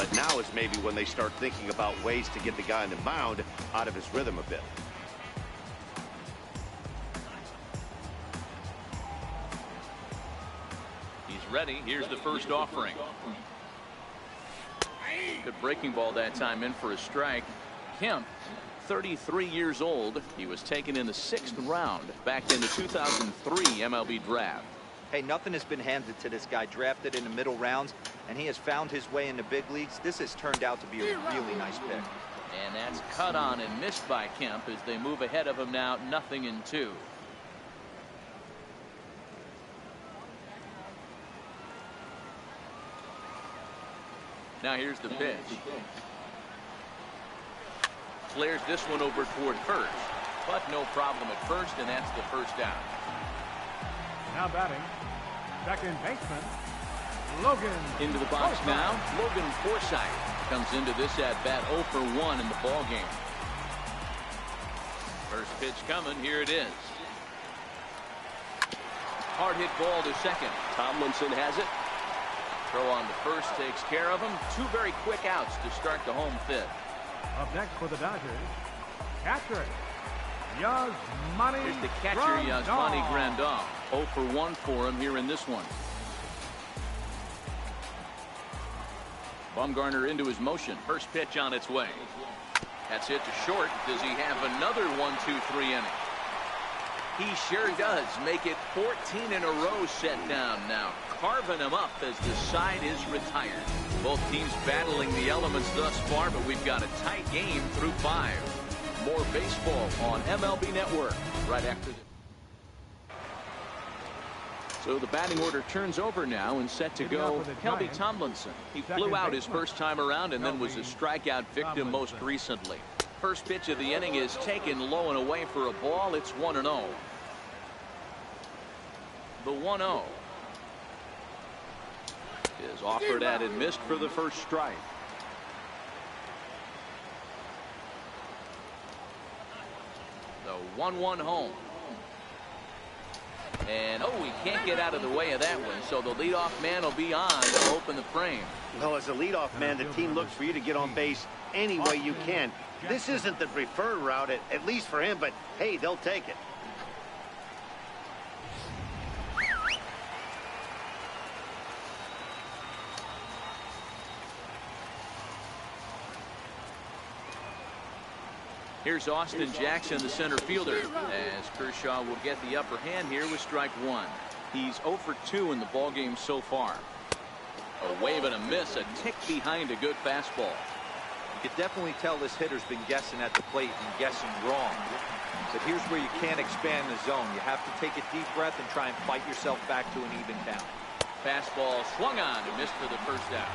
But now is maybe when they start thinking about ways to get the guy on the mound out of his rhythm a bit. He's ready. Here's the first offering. Good breaking ball that time, in for a strike. Kemp, 33 years old. He was taken in the 6th round back in the 2003 MLB draft. Hey, nothing has been handed to this guy. Drafted in the middle rounds, and he has found his way in the big leagues. This has turned out to be a really nice pick. And that's cut on and missed by Kemp as they move ahead of him now, 0-2. Now here's the pitch. Flares this one over toward first, but no problem at first, and that's the first down. Now batting, second baseman, Logan. Into the box now, Logan Forsythe comes into this at-bat 0 for 1 in the ball game. First pitch coming, here it is. Hard hit ball to second. Tomlinson has it. Throw on to first takes care of him. 2 very quick outs to start the home 5th. Up next for the Dodgers, catcher Yasmani. Here's the catcher, Yasmani Grandal. 0 for 1 for him here in this one. Bumgarner into his motion. First pitch on its way. That's hit to short. Does he have another 1-2-3 inning? He sure does. Make it 14 in a row set down now. Carving him up as the side is retired. Both teams battling the elements thus far, but we've got a tight game through 5. More baseball on MLB Network right after this. So the batting order turns over now and set to go. Kelby Tomlinson. He flew out his first time around and then was a strikeout victim most recently. First pitch of the inning is taken low and away for a ball. It's 1-0. The 1-0 is offered at and missed for the first strike. The 1-1 home. And he can't get out of the way of that one, so the leadoff man will be on to open the frame. Well, as a leadoff man, the team looks for you to get on base any way you can. This isn't the preferred route, at least for him, but hey, they'll take it. Here's Austin Jackson, the center fielder, as Kershaw will get the upper hand here with strike 1. He's 0 for 2 in the ballgame so far. A wave and a miss, a tick behind a good fastball. You can definitely tell this hitter's been guessing at the plate and guessing wrong. But here's where you can't expand the zone. You have to take a deep breath and try and fight yourself back to an even count. Fastball swung on and missed for the first out.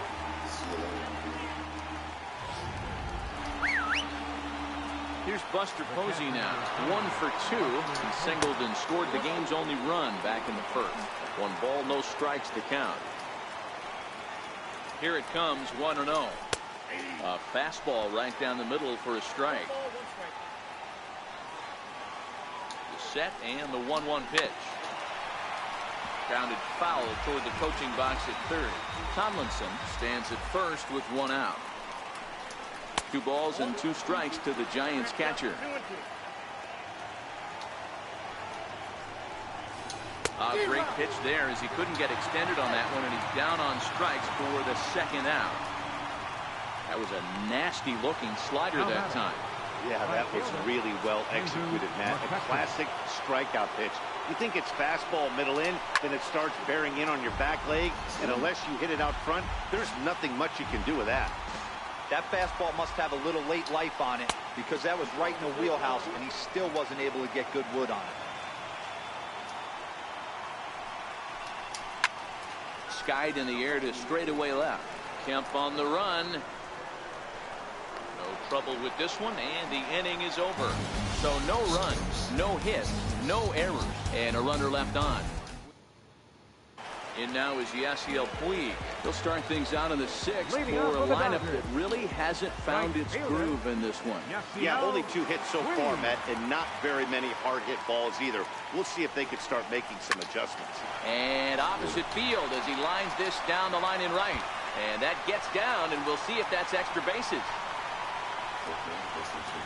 Here's Buster Posey now. 1 for 2. He singled and scored the game's only run back in the first. 1 ball, no strikes to count. Here it comes, 1-0. A fastball right down the middle for a strike. The set and the 1-1 pitch. Grounded foul toward the coaching box at third. Tomlinson stands at first with 1 out. 2 balls and 2 strikes to the Giants catcher. A great pitch there as he couldn't get extended on that one, and he's down on strikes for the second out. That was a nasty looking slider that time. Yeah, that was really well executed, Matt. A classic strikeout pitch. You think it's fastball middle in, then it starts bearing in on your back leg, and unless you hit it out front, there's nothing much you can do with that. That fastball must have a little late life on it, because that was right in the wheelhouse, and he still wasn't able to get good wood on it. Skied in the air to straightaway left. Kemp on the run. No trouble with this one, and the inning is over. So no runs, no hits, no errors, and a runner left on. In now is Yasiel Puig. He'll start things out in the 6th for a lineup that really hasn't found its groove in this one. Yeah, only 2 hits so far, Matt, and not very many hard hit balls either. We'll see if they can start making some adjustments. And opposite field as he lines this down the line in right. And that gets down, and we'll see if that's extra bases.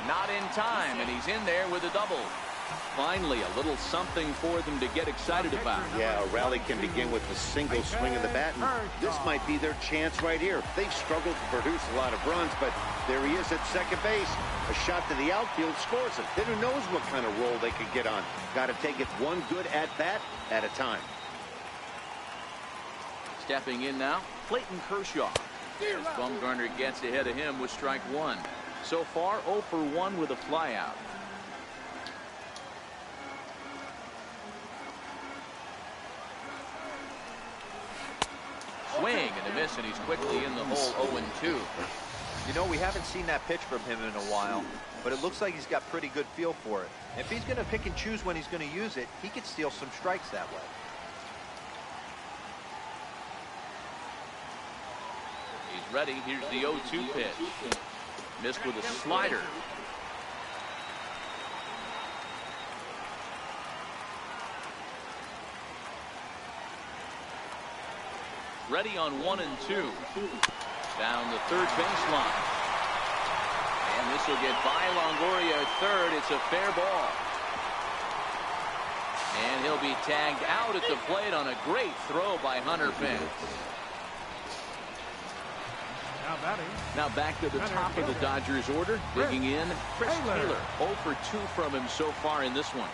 Not in time, and he's in there with a double. Finally, a little something for them to get excited about. Yeah, a rally can begin with a single swing of the bat, and this might be their chance right here. They've struggled to produce a lot of runs, but there he is at second base. A shot to the outfield scores him. Then who knows what kind of role they could get on. Got to take it one good at-bat at a time. Stepping in now, Clayton Kershaw. As Bumgarner gets ahead of him with strike one. So far, 0 for 1 with a flyout. Swing and a miss, and he's quickly in the hole 0-2. You know, we haven't seen that pitch from him in a while, but it looks like he's got pretty good feel for it. If he's going to pick and choose when he's going to use it, he could steal some strikes that way. He's ready. Here's the 0-2 pitch. Missed with a slider. Ready on 1 and 2. Down the third baseline. And this will get by Longoria at third. It's a fair ball. And he'll be tagged out at the plate on a great throw by Hunter Pence. Now back to the top of the Dodgers order. Digging in, Chris Taylor. 0 for 2 from him so far in this one.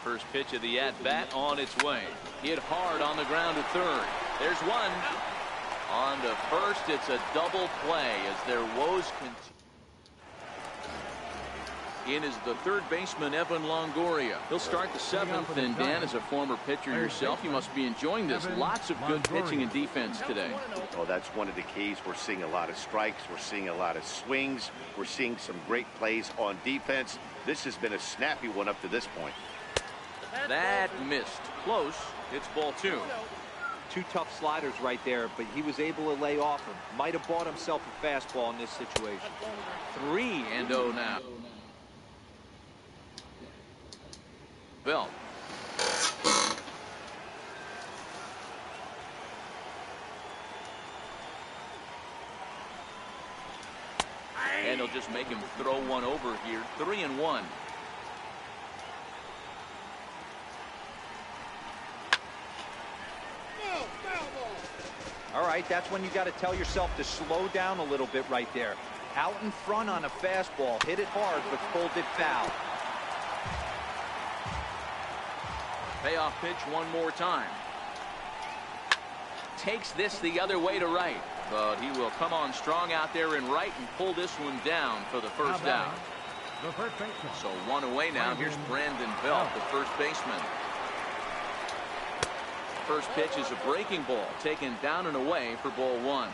First pitch of the at-bat on its way. Hit hard on the ground to third. There's one. On to first, it's a double play as their woes continue. In is the third baseman, Evan Longoria. He'll start the seventh, and Dan, as a former pitcher yourself, you must be enjoying this. Lots of good pitching and defense today. Oh, that's one of the keys. We're seeing a lot of strikes. We're seeing a lot of swings. We're seeing some great plays on defense. This has been a snappy one up to this point. That missed. Close. It's ball 2. Two tough sliders right there, but he was able to lay off him. Might have bought himself a fastball in this situation. 3-0 now. Bell. And he'll just make him throw one over here. 3-1. All right, that's when you got to tell yourself to slow down a little bit right there. Out in front on a fastball, hit it hard, but pulled it foul. Payoff pitch one more time. Takes this the other way to right, but he will come on strong out there in right and pull this one down for the first out. So one away now. Here's Brandon Belt, the first baseman. First pitch is a breaking ball, taken down and away for ball 1.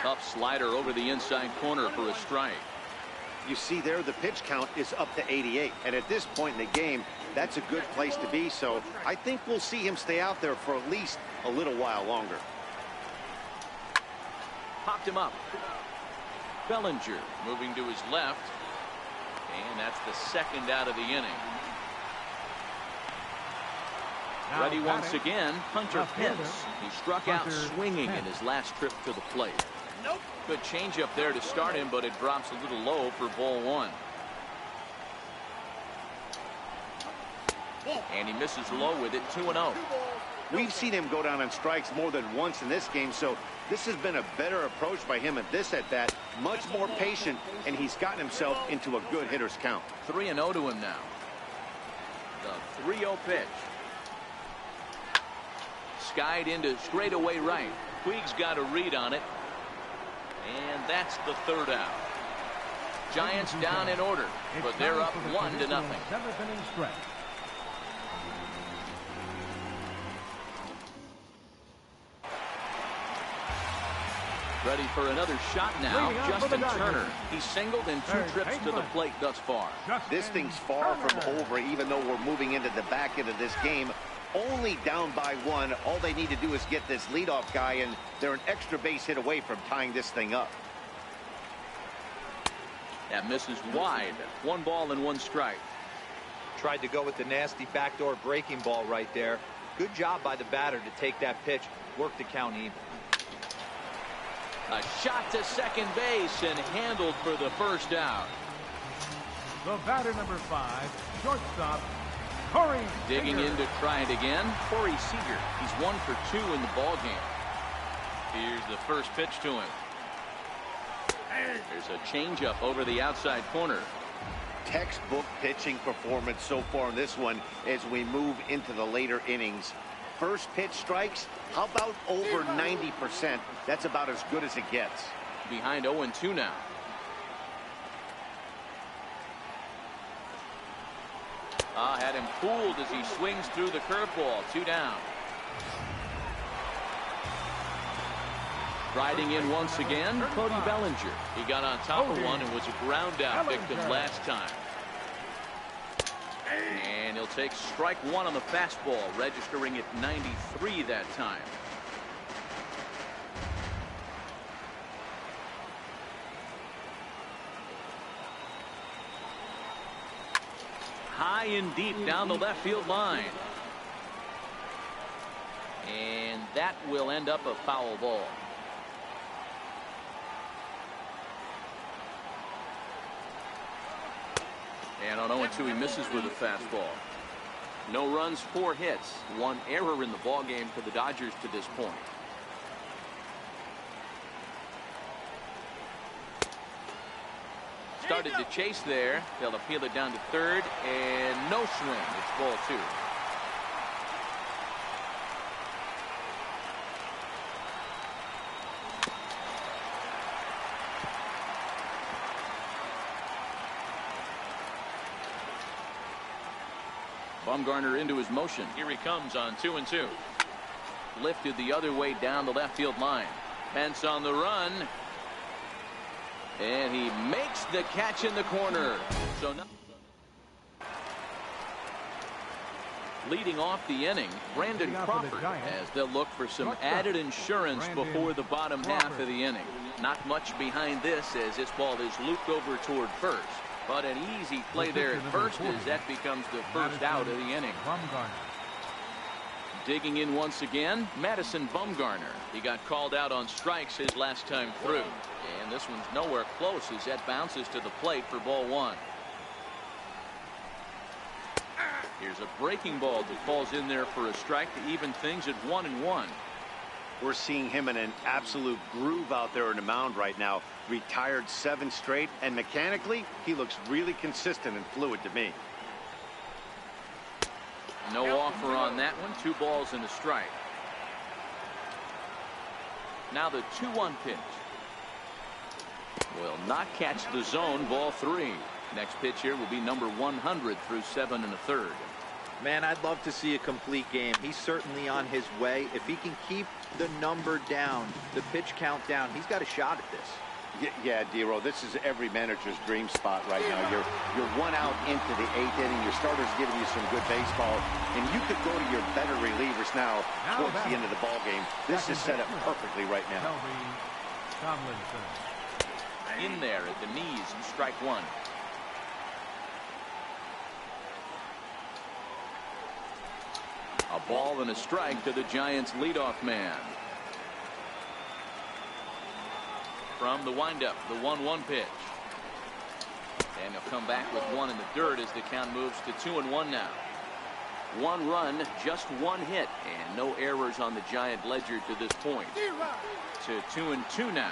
Tough slider over the inside corner for a strike. You see there, the pitch count is up to 88. And at this point in the game, that's a good place to be. So I think we'll see him stay out there for at least a little while longer. Popped him up. Bellinger moving to his left. And that's the second out of the inning. Ready once again, Hunter Pence. He struck out swinging in his last trip to the plate. Good changeup there to start him, but it drops a little low for ball 1. And he misses low with it, 2-0. We've seen him go down on strikes more than once in this game, so this has been a better approach by him at this at-bat. Much more patient, and he's gotten himself into a good hitter's count. 3-0 to him now. The 3-0 pitch. Skied into straightaway right. Puig's got a read on it. And that's the third out. Giants down in order, but they're up 1-0. Ready for another shot now. Justin Turner. He's singled in 2 trips to the plate thus far. This thing's far from over, even though we're moving into the back end of this game. Only down by 1. All they need to do is get this leadoff guy, and they're an extra base hit away from tying this thing up. That misses wide. 1 ball and 1 strike. Tried to go with the nasty backdoor breaking ball right there. Good job by the batter to take that pitch, work the count even. A shot to second base and handled for the first out. The batter, number 5, shortstop, Corey Digging Seager. in to try it again, Corey Seager. He's 1 for 2 in the ball game. Here's the first pitch to him. There's a changeup over the outside corner. Textbook pitching performance so far in this one as we move into the later innings. First pitch strikes, how about over 90%? That's about as good as it gets. Behind 0-2 now. Had him fooled as he swings through the curveball. 2 down. Riding in once again, Cody Bellinger. He got on top of one and was a ground out victim last time. And he'll take strike 1 on the fastball, registering at 93 that time. High and deep down the left field line. And that will end up a foul ball. And on 0-2 he misses with a fastball. No runs, 4 hits, 1 error in the ball game for the Dodgers to this point. Started to chase there. They'll appeal it down to third, and no swing. It's ball 2. Bumgarner into his motion. Here he comes on 2-2. Lifted the other way down the left field line. Pence on the run. And he makes the catch in the corner. So now, leading off the inning, Brandon Crawford, as they'll look for some added insurance before the bottom half of the inning. Not much behind this as this ball is looped over toward first. But an easy play there at first as that becomes the first out of the inning. Digging in once again, Madison Bumgarner. He got called out on strikes his last time through. And this one's nowhere close as that bounces to the plate for ball 1. Here's a breaking ball that falls in there for a strike to even things at 1-1. We're seeing him in an absolute groove out there in the mound right now. Retired 7 straight, and mechanically, he looks really consistent and fluid to me. No offer on that one. 2 balls and a strike. Now the 2-1 pitch. Will not catch the zone. Ball 3. Next pitch here will be number 100 through 7 1/3. Man, I'd love to see a complete game. He's certainly on his way. If he can keep the number down, the pitch count down, he's got a shot at this. Yeah, Dero, this is every manager's dream spot right now. You're 1 out into the 8th inning. Your starter's giving you some good baseball, and you could go to your better relievers now towards the end of the ball game. This is set up perfectly right now. In there at the knees, and strike 1. A ball and a strike to the Giants' leadoff man. From the windup, the 1-1 pitch. And he'll come back with 1 in the dirt as the count moves to 2-1 now. 1 run, just 1 hit, and no errors on the Giant ledger to this point. To 2-2 now.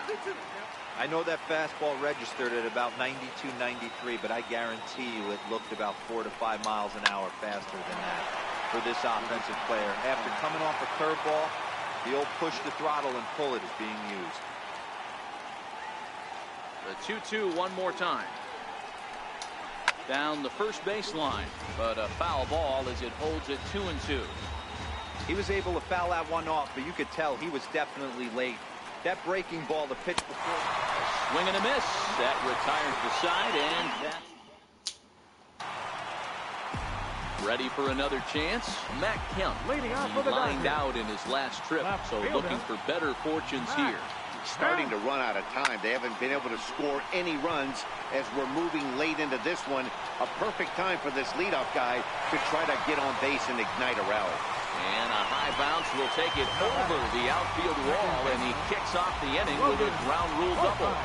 I know that fastball registered at about 92, 93, but I guarantee you it looked about 4 to 5 miles an hour faster than that for this offensive player. After coming off a curveball, the old push the throttle and pull it is being used. The 2-2 one more time. Down the first baseline, but a foul ball as it holds it 2-2. He was able to foul that one off, but you could tell he was definitely late. That breaking ball, the pitch before. Swing and a miss. That retires the side, and that. Ready for another chance. Matt Kemp. Leading off He for the lined Dodgers. out in his last trip, so looking for better fortunes here. starting to run out of time. They haven't been able to score any runs as we're moving late into this one. A perfect time for this leadoff guy to try to get on base and ignite a rally. And a high bounce will take it over the outfield wall, and he kicks off the inning with a ground rule double.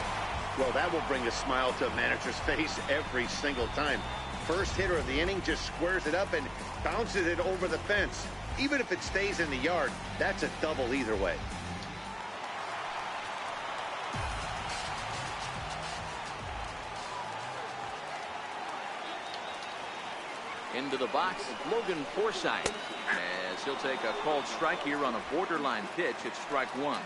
Well, that will bring a smile to a manager's face every single time. First hitter of the inning just squares it up and bounces it over the fence. Even if it stays in the yard, that's a double either way. Into the box, Logan Forsythe, as he'll take a called strike here on a borderline pitch. It's strike one.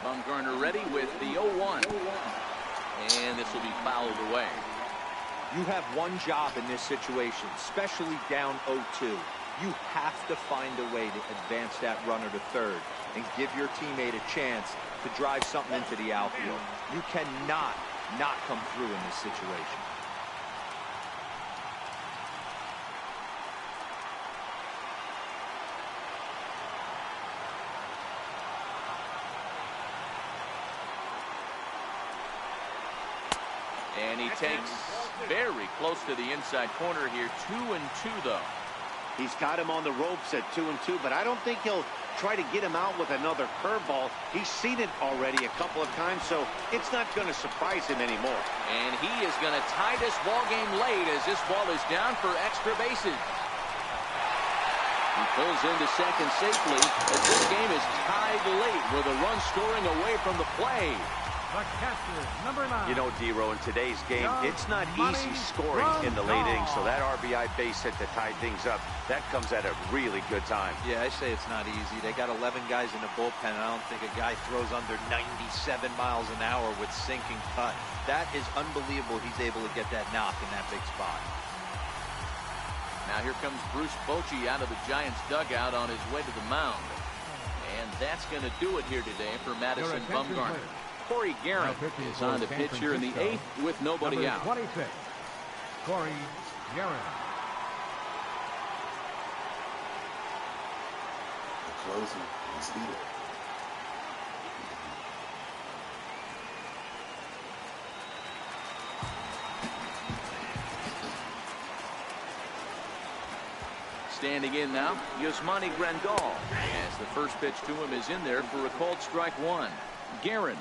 Bumgarner ready with the 0-1. And this will be fouled away. You have one job in this situation, especially down 0-2. You have to find a way to advance that runner to third and give your teammate a chance to drive something into the outfield. You cannot not come through in this situation. And he takes very close to the inside corner here. 2-2 though. He's got him on the ropes at 2-2, but I don't think he'll try to get him out with another curveball. He's seen it already a couple of times, so it's not going to surprise him anymore. And he is going to tie this ball game late as this ball is down for extra bases. He pulls into second safely as this game is tied late with a run scoring away from the play. The catcher, number 9. You know, D-Row, in today's game, it's not easy scoring in the late innings, so that RBI base hit to tie things up, that comes at a really good time. Yeah, I say it's not easy. They got 11 guys in the bullpen, and I don't think a guy throws under 97 miles an hour with sinking cut. That is unbelievable he's able to get that knock in that big spot. Now here comes Bruce Bochy out of the Giants dugout on his way to the mound. And that's going to do it here today for Madison Bumgarner. Corey Guerin is on the pitch here in the 8th with nobody out. 26, Corey Guerin. Closing. Let's lead it. Standing in now, Yasmani Grandal, as the first pitch to him is in there for a called strike one. Guerin,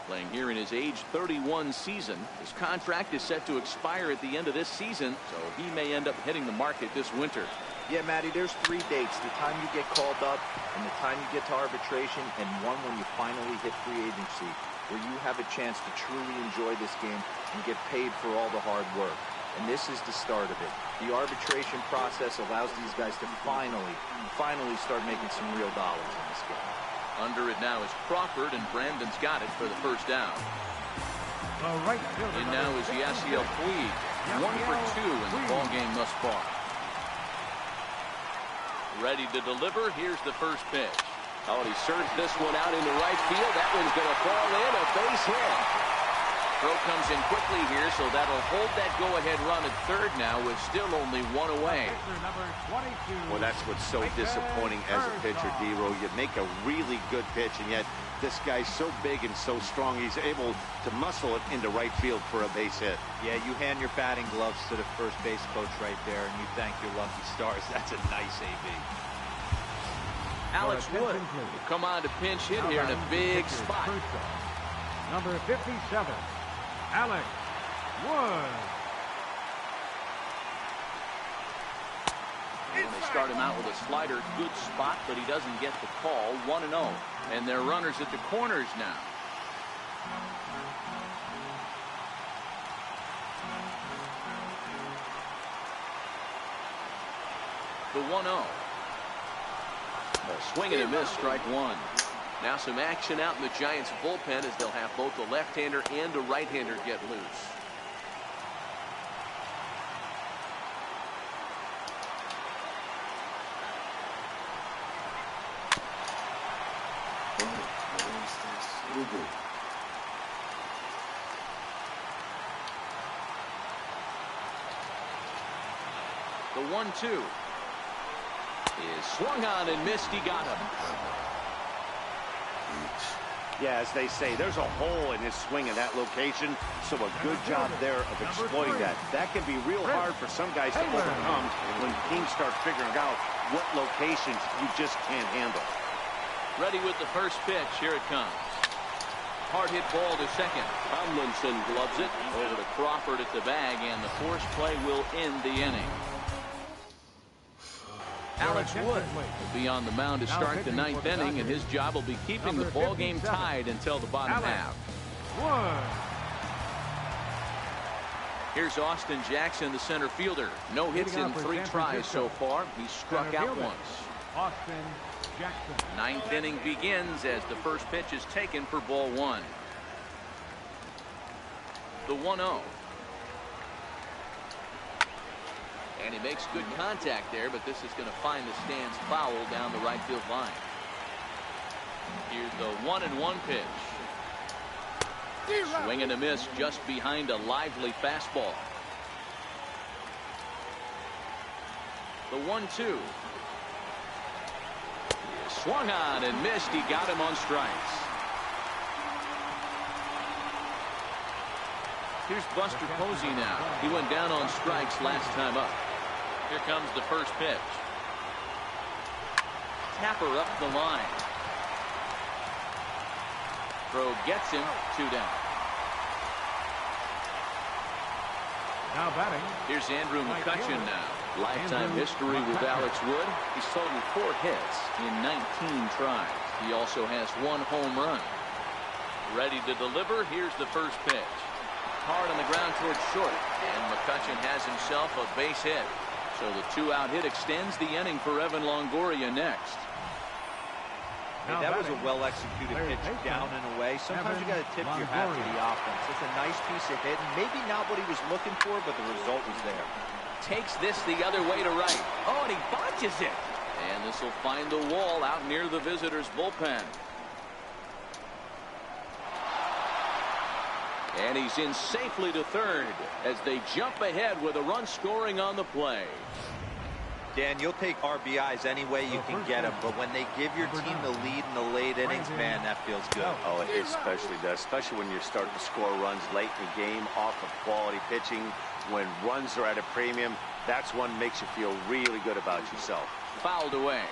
playing here in his age 31 season. His contract is set to expire at the end of this season, so he may end up hitting the market this winter. Yeah, Matty, there's 3 dates. The time you get called up and the time you get to arbitration, and one when you finally hit free agency, where you have a chance to truly enjoy this game and get paid for all the hard work. And this is the start of it. The arbitration process allows these guys to finally start making some real dollars in this game. Under it now is Crawford, and Brandon's got it for the first down. And now is Yasiel Puig, 1 for 2 in the ball game thus far. Ready to deliver. Here's the first pitch. Oh, he surged this one out into right field. That one's going to fall in, a base hit. Throw comes in quickly here, so that'll hold that go-ahead run at third now with still only 1 away. Well, that's what's so disappointing as a pitcher, D-Row. You make a really good pitch, and yet this guy's so big and so strong, he's able to muscle it into right field for a base hit. Yeah, you hand your batting gloves to the first base coach right there, and you thank your lucky stars. That's a nice AB. Alex Wood will come on to pinch hit here in a big spot. Number 57, Alex Wood. And they start him out with a slider, good spot, but he doesn't get the call. 1-0, and they're runners at the corners now. The 1-0. Swing and a miss, strike one. Now some action out in the Giants bullpen as they'll have both a left-hander and a right-hander get loose. The 1-2. is swung on and missed. He got him. Yeah, as they say, there's a hole in his swing in that location, so a good job there of exploiting that. That can be real hard for some guys to overcome when teams start figuring out what locations you just can't handle. Ready with the first pitch. Here it comes. Hard hit ball to second. Tomlinson gloves it over to Crawford at the bag, and the force play will end the inning. Alex Wood will be on the mound to start the ninth inning, and his job will be keeping the ball game tied until the bottom half. Here's Austin Jackson, the center fielder. No hits in 3 tries so far. He's struck out once. Austin Jackson. Ninth inning begins as the first pitch is taken for ball 1. The 1-0. And he makes good contact there, but this is going to find the stands foul down the right field line. Here's the 1-1 pitch. Swing and a miss just behind a lively fastball. The 1-2. Swung on and missed. He got him on strikes. Here's Buster Posey now. He went down on strikes last time up. Here comes the first pitch. Tapper up the line. Throw gets him. 2 down. Now batting. Here's Andrew McCutchen now. Lifetime history with Alex Wood. He's totaled 4 hits in 19 tries. He also has 1 home run. Ready to deliver. Here's the first pitch. Hard on the ground towards short, and McCutchen has himself a base hit. So the 2-out hit extends the inning for Evan Longoria next. Hey, that was a well-executed pitch down and away. Sometimes you got to tip your hat to the offense. It's a nice piece of hitting. Maybe not what he was looking for, but the result was there. Takes this the other way to right. Oh, and he botches it. And this will find the wall out near the visitors' bullpen. And he's in safely to third as they jump ahead with a run scoring on the play. Dan, you'll take RBIs any way you can get them, but when they give your team the lead in the late innings, man, that feels good. Oh, it especially does, especially when you're starting to score runs late in the game off of quality pitching. When runs are at a premium, that's one makes you feel really good about yourself. Fouled away.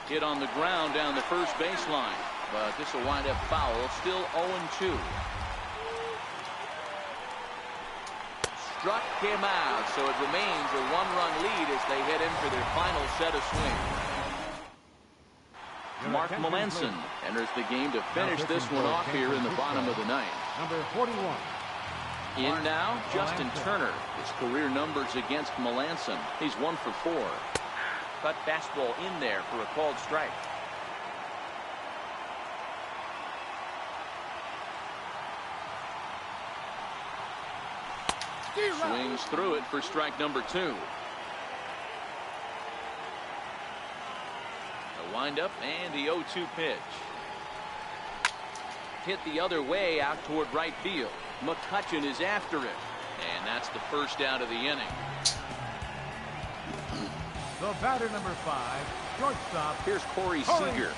Hit on the ground down the first baseline, but this will wind up foul. Still 0-2. Struck him out, so it remains a 1-run lead as they head in for their final set of swings. Mark Melanson enters the game to finish this one off here in the bottom of the ninth. Number 41. In now, Justin Turner. His career numbers against Melanson. He's 1 for 4. Cut fastball in there for a called strike. Swings through it for strike number 2. The windup and the 0-2 pitch. Hit the other way out toward right field. McCutchen is after it. And that's the first out of the inning. The batter, number 5, shortstop. Here's Corey Seager.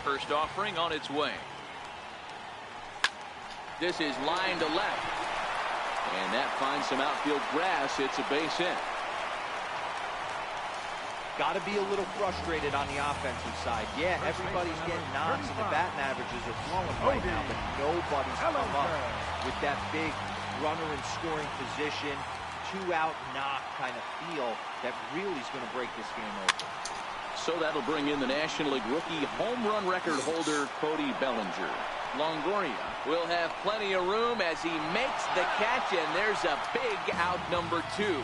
First offering on its way. This is line to left. And that finds some outfield grass. It's a base hit. Got to be a little frustrated on the offensive side. Yeah, everybody's getting knocks and the batting averages are flowing right now, but nobody's come up with that big runner in scoring position, 2-out knock kind of feel that really is going to break this game open. So that'll bring in the National League rookie home run record holder Cody Bellinger. Longoria will have plenty of room as he makes the catch, and there's a big out number 2.